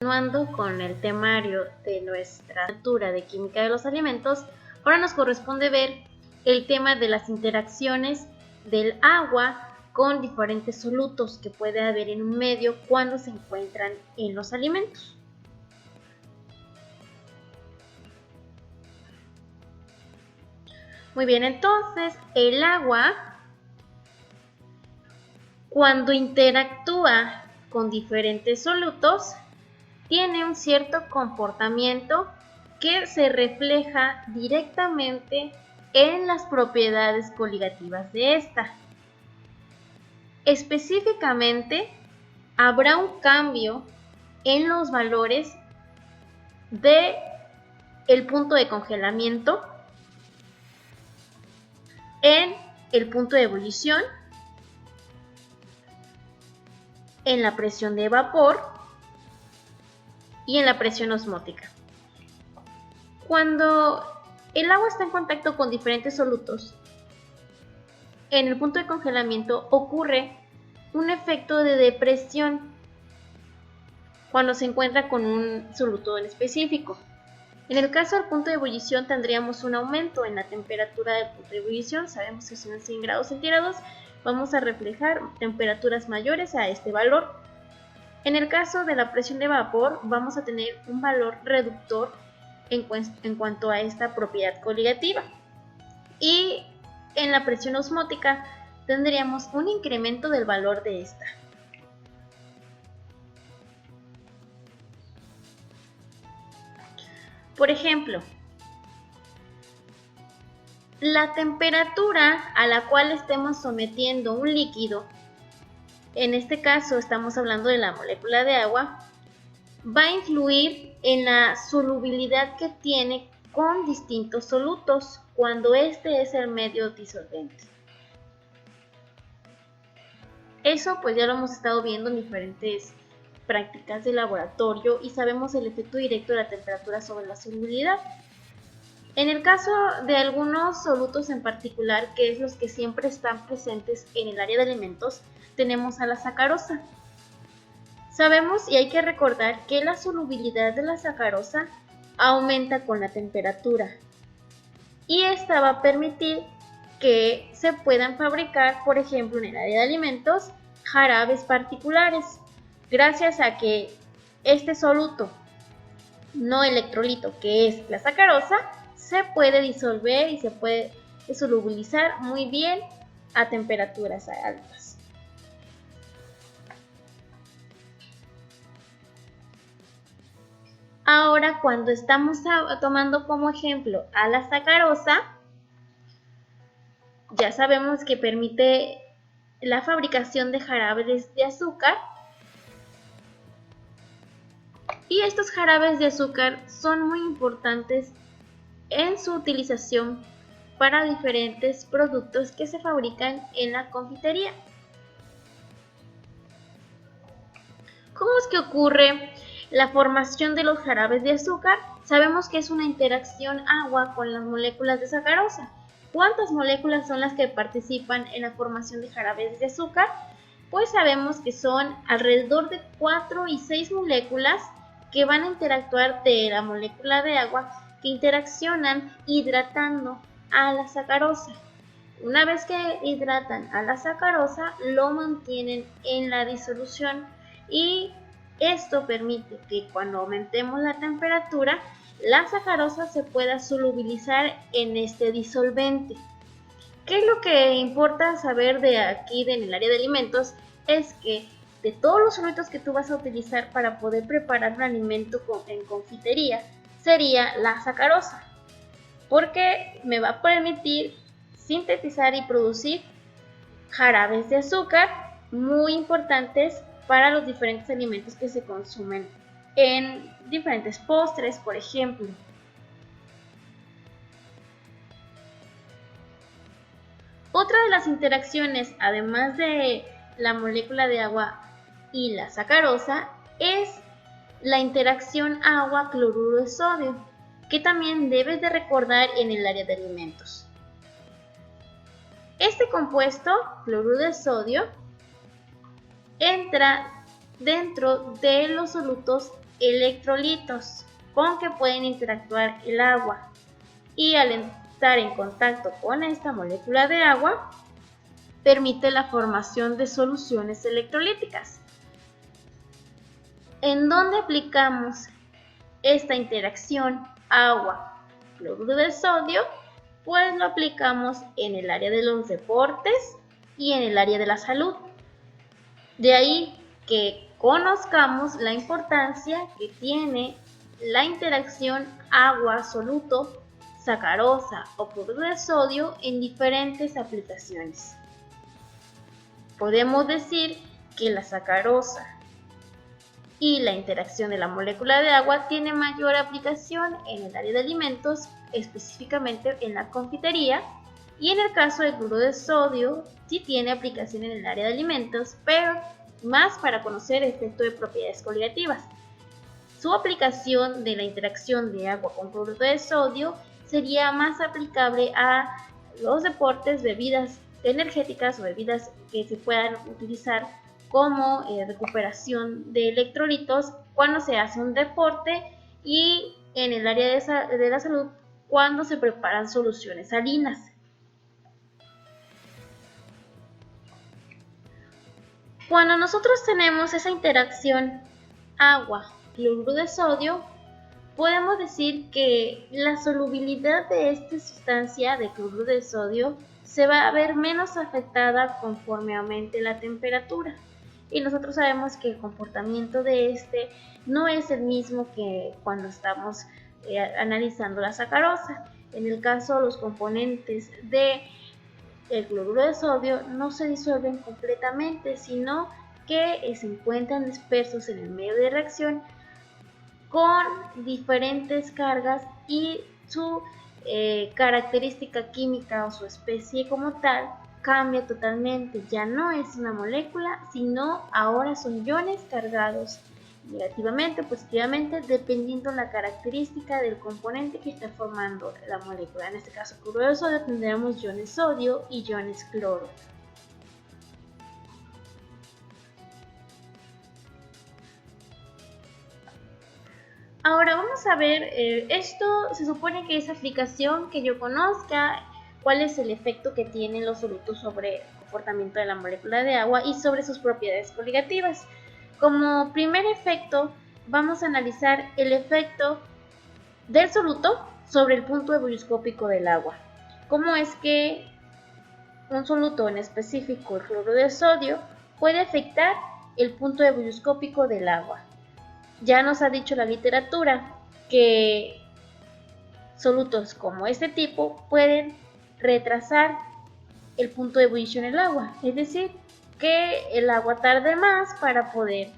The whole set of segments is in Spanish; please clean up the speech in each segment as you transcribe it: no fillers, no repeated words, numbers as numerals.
Continuando con el temario de nuestra asignatura de química de los alimentos, ahora nos corresponde ver el tema de las interacciones del agua con diferentes solutos que puede haber en un medio cuando se encuentran en los alimentos. Muy bien, entonces el agua, cuando interactúa con diferentes solutos, tiene un cierto comportamiento que se refleja directamente en las propiedades coligativas de esta. Específicamente, habrá un cambio en los valores del punto de congelamiento, en el punto de ebullición, en la presión de vapor y en la presión osmótica. Cuando el agua está en contacto con diferentes solutos, en el punto de congelamiento ocurre un efecto de depresión cuando se encuentra con un soluto en específico. En el caso del punto de ebullición tendríamos un aumento en la temperatura del punto de ebullición. Sabemos que son 100 grados centígrados. Vamos a reflejar temperaturas mayores a este valor. En el caso de la presión de vapor vamos a tener un valor reductor en cuanto a esta propiedad coligativa. Y en la presión osmótica tendríamos un incremento del valor de esta. Por ejemplo, la temperatura a la cual estemos sometiendo un líquido, en este caso estamos hablando de la molécula de agua, va a influir en la solubilidad que tiene con distintos solutos cuando este es el medio disolvente. Eso pues ya lo hemos estado viendo en diferentes prácticas de laboratorio y sabemos el efecto directo de la temperatura sobre la solubilidad. En el caso de algunos solutos en particular, que es los que siempre están presentes en el área de alimentos, tenemos a la sacarosa. Sabemos y hay que recordar que la solubilidad de la sacarosa aumenta con la temperatura y esta va a permitir que se puedan fabricar, por ejemplo, en el área de alimentos, jarabes particulares, gracias a que este soluto no electrolito, que es la sacarosa, se puede disolver y se puede solubilizar muy bien a temperaturas altas. Ahora, cuando estamos tomando como ejemplo a la sacarosa, ya sabemos que permite la fabricación de jarabes de azúcar. Y estos jarabes de azúcar son muy importantes en su utilización para diferentes productos que se fabrican en la confitería. ¿Cómo es que ocurre la formación de los jarabes de azúcar? Sabemos que es una interacción agua con las moléculas de sacarosa. ¿Cuántas moléculas son las que participan en la formación de jarabes de azúcar? Pues sabemos que son alrededor de 4 y 6 moléculas que van a interactuar de la molécula de agua, que interaccionan hidratando a la sacarosa. Una vez que hidratan a la sacarosa, lo mantienen en la disolución y esto permite que cuando aumentemos la temperatura, la sacarosa se pueda solubilizar en este disolvente. ¿Qué es lo que importa saber de aquí, en el área de alimentos? Es que de todos los solutos que tú vas a utilizar para poder preparar un alimento en confitería, sería la sacarosa, porque me va a permitir sintetizar y producir jarabes de azúcar muy importantes para los diferentes alimentos que se consumen en diferentes postres, por ejemplo. Otra de las interacciones, además de la molécula de agua y la sacarosa, es la interacción agua-cloruro de sodio, que también debes de recordar en el área de alimentos. Este compuesto, cloruro de sodio, entra dentro de los solutos electrolitos con que pueden interactuar el agua, y al estar en contacto con esta molécula de agua permite la formación de soluciones electrolíticas. ¿En dónde aplicamos esta interacción agua-cloruro de sodio? Pues lo aplicamos en el área de los deportes y en el área de la salud. De ahí que conozcamos la importancia que tiene la interacción agua-soluto, sacarosa o cloruro de sodio en diferentes aplicaciones. Podemos decir que la sacarosa y la interacción de la molécula de agua tiene mayor aplicación en el área de alimentos, específicamente en la confitería, y en el caso del cloruro de sodio sí tiene aplicación en el área de alimentos, pero más para conocer el efecto de propiedades coligativas. Su aplicación de la interacción de agua con cloruro de sodio sería más aplicable a los deportes, bebidas energéticas o bebidas que se puedan utilizar como recuperación de electrolitos cuando se hace un deporte, y en el área de la salud cuando se preparan soluciones salinas. Cuando nosotros tenemos esa interacción agua-cloruro de sodio, podemos decir que la solubilidad de esta sustancia de cloruro de sodio se va a ver menos afectada conforme aumente la temperatura. Y nosotros sabemos que el comportamiento de este no es el mismo que cuando estamos analizando la sacarosa. En el caso, los componentes del cloruro de sodio no se disuelven completamente, sino que se encuentran dispersos en el medio de reacción con diferentes cargas, y su característica química o su especie como tal cambia totalmente. Ya no es una molécula, sino ahora son iones cargados negativamente o positivamente dependiendo la característica del componente que está formando la molécula. En este caso, cloruro de sodio, tendremos iones sodio y iones cloro. Ahora vamos a ver, esto se supone que es aplicación que yo conozca, cuál es el efecto que tienen los solutos sobre el comportamiento de la molécula de agua y sobre sus propiedades coligativas. Como primer efecto, vamos a analizar el efecto del soluto sobre el punto ebullioscópico del agua. ¿Cómo es que un soluto, en específico el cloruro de sodio, puede afectar el punto ebullioscópico del agua? Ya nos ha dicho la literatura que solutos como este tipo pueden retrasar el punto de ebullición del agua, es decir, que el agua tarde más para poder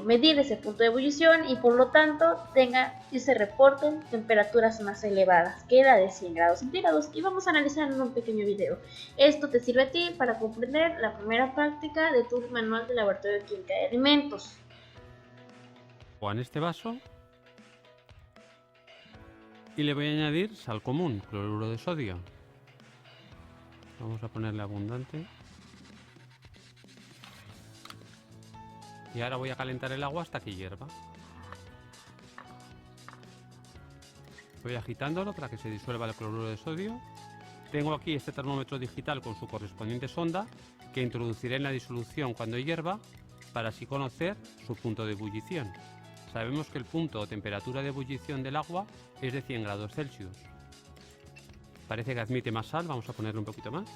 medir ese punto de ebullición y por lo tanto tenga y se reporten temperaturas más elevadas que la de 100 grados centígrados, y vamos a analizar en un pequeño video. Esto te sirve a ti para comprender la primera práctica de tu manual de laboratorio de química de alimentos. En este vaso y le voy a añadir sal común, cloruro de sodio. Vamos a ponerle abundante. Y ahora voy a calentar el agua hasta que hierva. Voy agitándolo para que se disuelva el cloruro de sodio. Tengo aquí este termómetro digital con su correspondiente sonda que introduciré en la disolución cuando hierva para así conocer su punto de ebullición. Sabemos que el punto o temperatura de ebullición del agua es de 100 grados Celsius. Parece que admite más sal, vamos a ponerle un poquito más.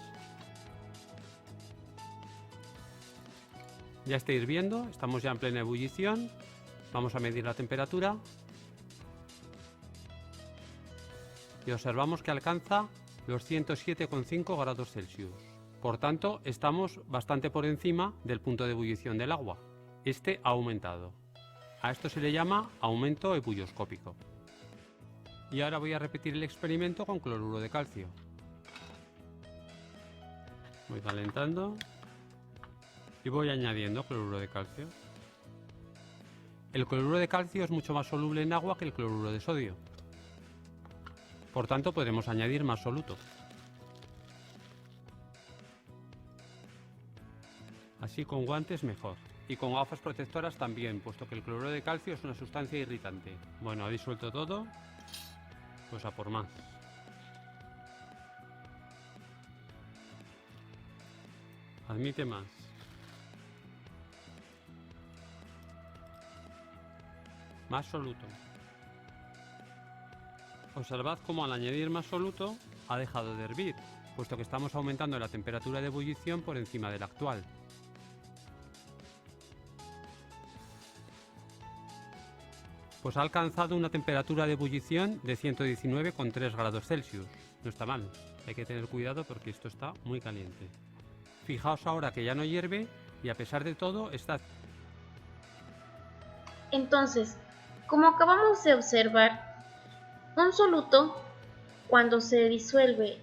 Ya está hirviendo, estamos ya en plena ebullición. Vamos a medir la temperatura. Y observamos que alcanza los 107,5 grados Celsius. Por tanto, estamos bastante por encima del punto de ebullición del agua. Este ha aumentado. A esto se le llama aumento ebullioscópico. Y ahora voy a repetir el experimento con cloruro de calcio. Voy calentando y voy añadiendo cloruro de calcio. El cloruro de calcio es mucho más soluble en agua que el cloruro de sodio. Por tanto, podremos añadir más soluto. Así con guantes mejor. y con gafas protectoras también, puesto que el cloruro de calcio es una sustancia irritante. Bueno, ha disuelto todo, pues a por más. Admite más. Más soluto. Observad cómo al añadir más soluto ha dejado de hervir, puesto que estamos aumentando la temperatura de ebullición por encima de la actual. Pues ha alcanzado una temperatura de ebullición de 119,3 grados Celsius. No está mal, hay que tener cuidado porque esto está muy caliente. Fijaos ahora que ya no hierve y a pesar de todo está... Entonces, como acabamos de observar, un soluto, cuando se disuelve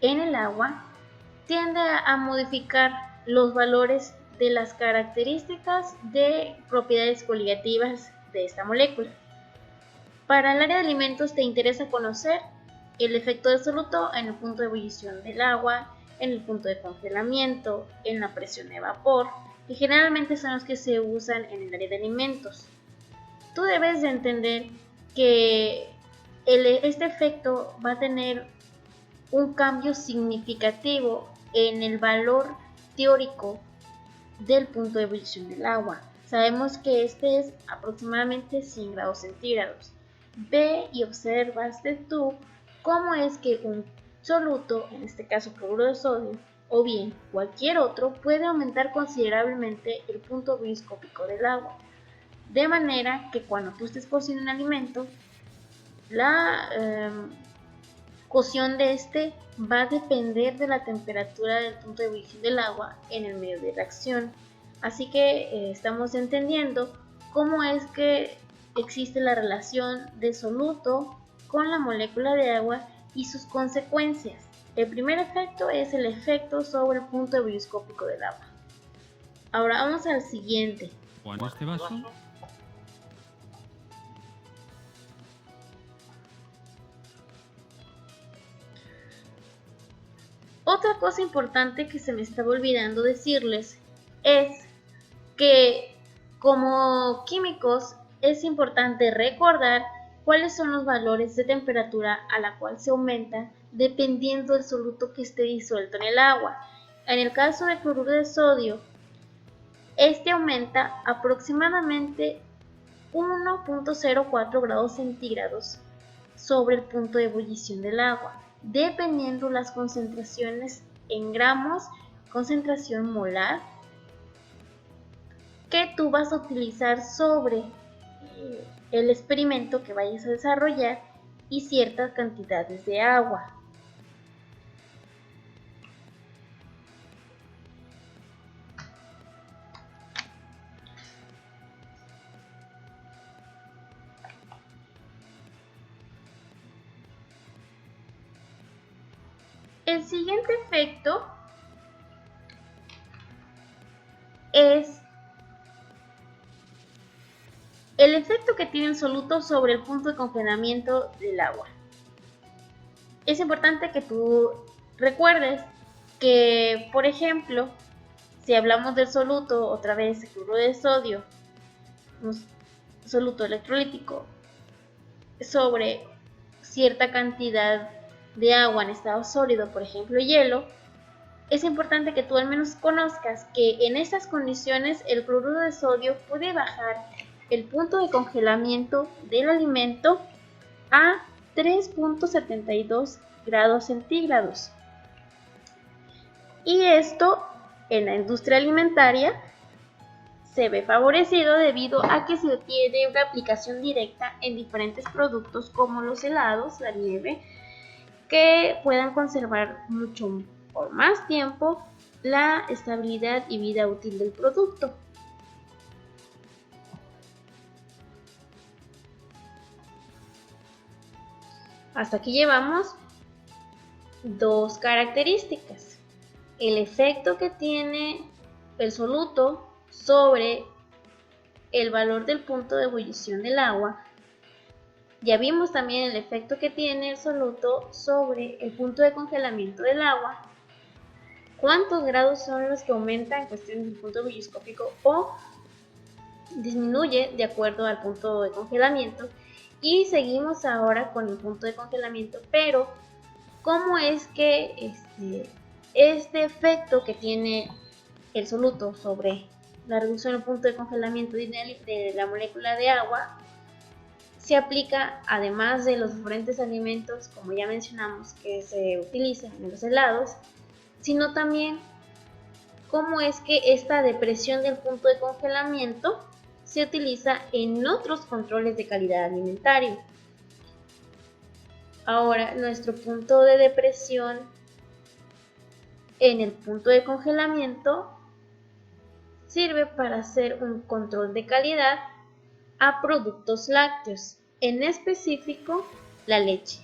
en el agua, tiende a modificar los valores de las características de propiedades coligativas de esta molécula. Para el área de alimentos te interesa conocer el efecto del soluto en el punto de ebullición del agua, en el punto de congelamiento, en la presión de vapor, que generalmente son los que se usan en el área de alimentos. Tú debes de entender que este efecto va a tener un cambio significativo en el valor teórico del punto de ebullición del agua. Sabemos que este es aproximadamente 100 grados centígrados. Ve y observas tú cómo es que un soluto, en este caso cloruro de sodio, o bien cualquier otro, puede aumentar considerablemente el punto ebulliscópico del agua. De manera que cuando tú estés cocinando un alimento, la cocción de este va a depender de la temperatura del punto de ebullición del agua en el medio de reacción. Así que estamos entendiendo cómo es que existe la relación de soluto con la molécula de agua y sus consecuencias. El primer efecto es el efecto sobre el punto ebulliscópico del agua. Ahora vamos al siguiente. O en este vaso. Otra cosa importante que se me estaba olvidando decirles es que como químicos es importante recordar cuáles son los valores de temperatura a la cual se aumenta dependiendo del soluto que esté disuelto en el agua. En el caso del cloruro de sodio, este aumenta aproximadamente 1.04 grados centígrados sobre el punto de ebullición del agua, dependiendo las concentraciones en gramos, concentración molar, que tú vas a utilizar sobre el experimento que vayas a desarrollar y ciertas cantidades de agua. El siguiente efecto es el efecto que tiene el soluto sobre el punto de congelamiento del agua. Es importante que tú recuerdes que, por ejemplo, si hablamos del soluto, otra vez el cloruro de sodio, un soluto electrolítico, sobre cierta cantidad de agua en estado sólido, por ejemplo hielo, es importante que tú al menos conozcas que en estas condiciones el cloruro de sodio puede bajar el punto de congelamiento del alimento a 3.72 grados centígrados. Y esto en la industria alimentaria se ve favorecido debido a que se tiene una aplicación directa en diferentes productos como los helados, la nieve, que puedan conservar mucho por más tiempo la estabilidad y vida útil del producto. Hasta aquí llevamos dos características: el efecto que tiene el soluto sobre el valor del punto de ebullición del agua. Ya vimos también el efecto que tiene el soluto sobre el punto de congelamiento del agua. cuántos grados son los que aumentan en cuestión del punto microscópico o disminuye de acuerdo al punto de congelamiento. Y seguimos ahora con el punto de congelamiento, pero ¿cómo es que este efecto que tiene el soluto sobre la reducción del punto de congelamiento de la molécula de agua se aplica, además de los diferentes alimentos, como ya mencionamos, que se utilizan en los helados, sino también cómo es que esta depresión del punto de congelamiento se utiliza en otros controles de calidad alimentaria? Ahora, nuestro punto de depresión en el punto de congelamiento sirve para hacer un control de calidad a productos lácteos, en específico la leche.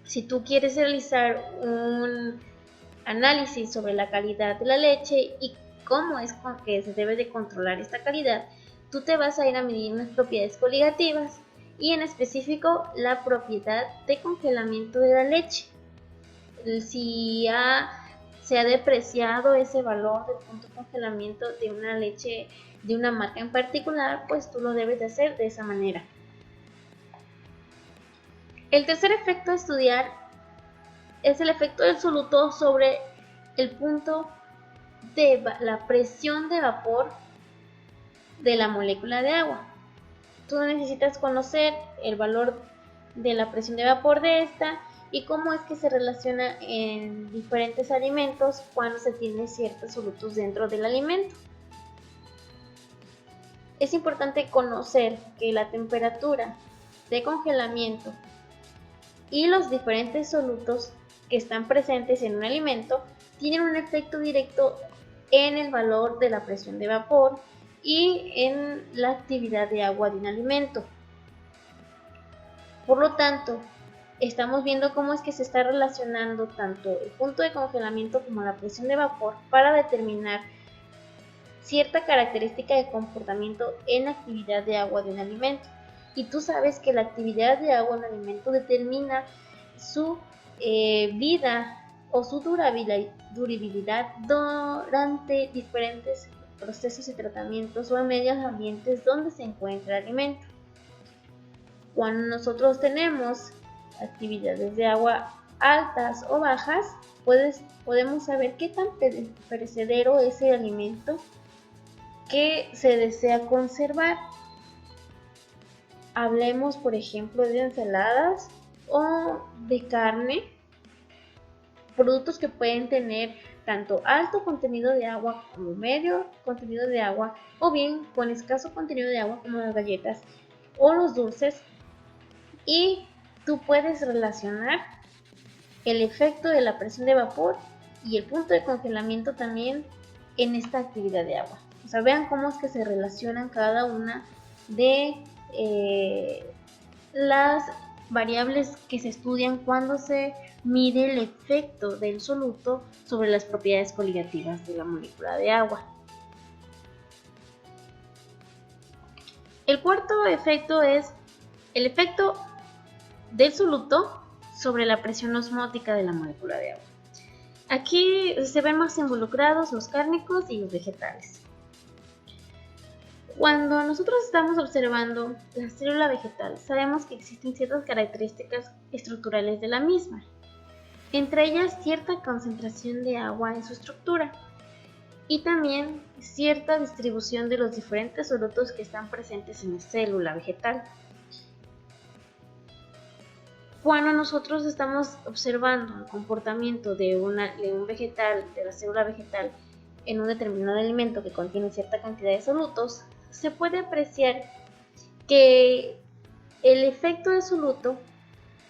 Si tú quieres realizar un análisis sobre la calidad de la leche y cómo es que se debe de controlar esta calidad, tú te vas a ir a medir unas propiedades coligativas y en específico la propiedad de congelamiento de la leche. Si se ha depreciado ese valor del punto de congelamiento de una leche de una marca en particular, pues tú lo debes de hacer de esa manera. El tercer efecto a estudiar es el efecto del soluto sobre el punto de la presión de vapor de la molécula de agua. Tú necesitas conocer el valor de la presión de vapor de esta y cómo es que se relaciona en diferentes alimentos cuando se tiene ciertos solutos dentro del alimento. Es importante conocer que la temperatura de congelamiento y los diferentes solutos que están presentes en un alimento tienen un efecto directo en el valor de la presión de vapor y en la actividad de agua de un alimento. Por lo tanto, estamos viendo cómo es que se está relacionando tanto el punto de congelamiento como la presión de vapor para determinar cierta característica de comportamiento en la actividad de agua de un alimento. Y tú sabes que la actividad de agua en un alimento determina su vida o su durabilidad durante diferentes procesos y tratamientos o en medios ambientes donde se encuentra el alimento. Cuando nosotros tenemos actividades de agua altas o bajas, podemos saber qué tan perecedero es el alimento que se desea conservar. Hablemos, por ejemplo, de ensaladas o de carne, productos que pueden tener tanto alto contenido de agua como medio contenido de agua, o bien con escaso contenido de agua como las galletas o los dulces, y tú puedes relacionar el efecto de la presión de vapor y el punto de congelamiento también en esta actividad de agua. O sea, vean cómo es que se relacionan cada una de las variables que se estudian cuando se mide el efecto del soluto sobre las propiedades coligativas de la molécula de agua. El cuarto efecto es el efecto del soluto sobre la presión osmótica de la molécula de agua. Aquí se ven más involucrados los cárnicos y los vegetales. Cuando nosotros estamos observando la célula vegetal, sabemos que existen ciertas características estructurales de la misma, entre ellas cierta concentración de agua en su estructura y también cierta distribución de los diferentes solutos que están presentes en la célula vegetal. Cuando nosotros estamos observando el comportamiento de un vegetal, de la célula vegetal, en un determinado alimento que contiene cierta cantidad de solutos, se puede apreciar que el efecto del soluto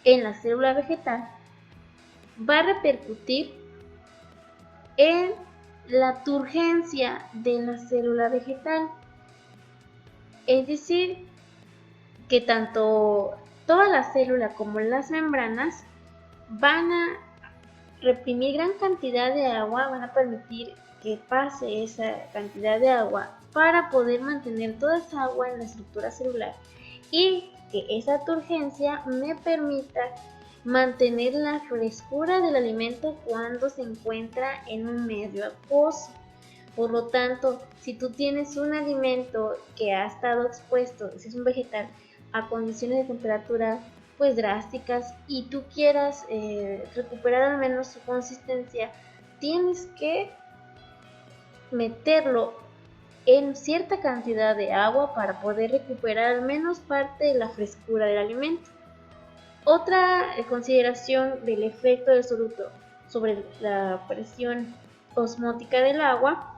en la célula vegetal va a repercutir en la turgencia de la célula vegetal. Es decir, que tanto toda la célula como las membranas van a reprimir gran cantidad de agua, van a permitir que pase esa cantidad de agua para poder mantener toda esa agua en la estructura celular y que esa turgencia me permita mantener la frescura del alimento cuando se encuentra en un medio acuoso. Por lo tanto, si tú tienes un alimento que ha estado expuesto, si es un vegetal, a condiciones de temperatura pues drásticas y tú quieras recuperar al menos su consistencia, tienes que meterlo en cierta cantidad de agua para poder recuperar al menos parte de la frescura del alimento. Otra consideración del efecto del soluto sobre la presión osmótica del agua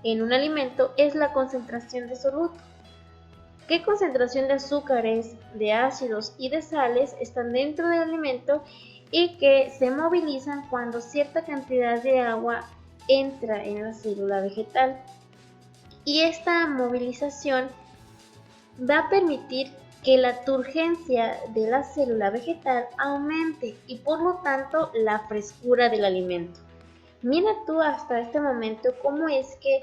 en un alimento es la concentración de soluto. ¿Qué concentración de azúcares, de ácidos y de sales están dentro del alimento y que se movilizan cuando cierta cantidad de agua entra en la célula vegetal? Y esta movilización va a permitir que la turgencia de la célula vegetal aumente y por lo tanto la frescura del alimento. Mira tú hasta este momento cómo es que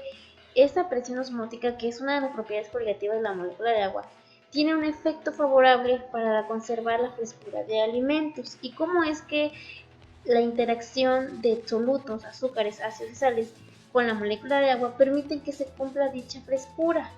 esta presión osmótica, que es una de las propiedades correlativas de la molécula de agua, tiene un efecto favorable para conservar la frescura de alimentos y cómo es que la interacción de solutos, azúcares, ácidos y sales con la molécula de agua permiten que se cumpla dicha frescura.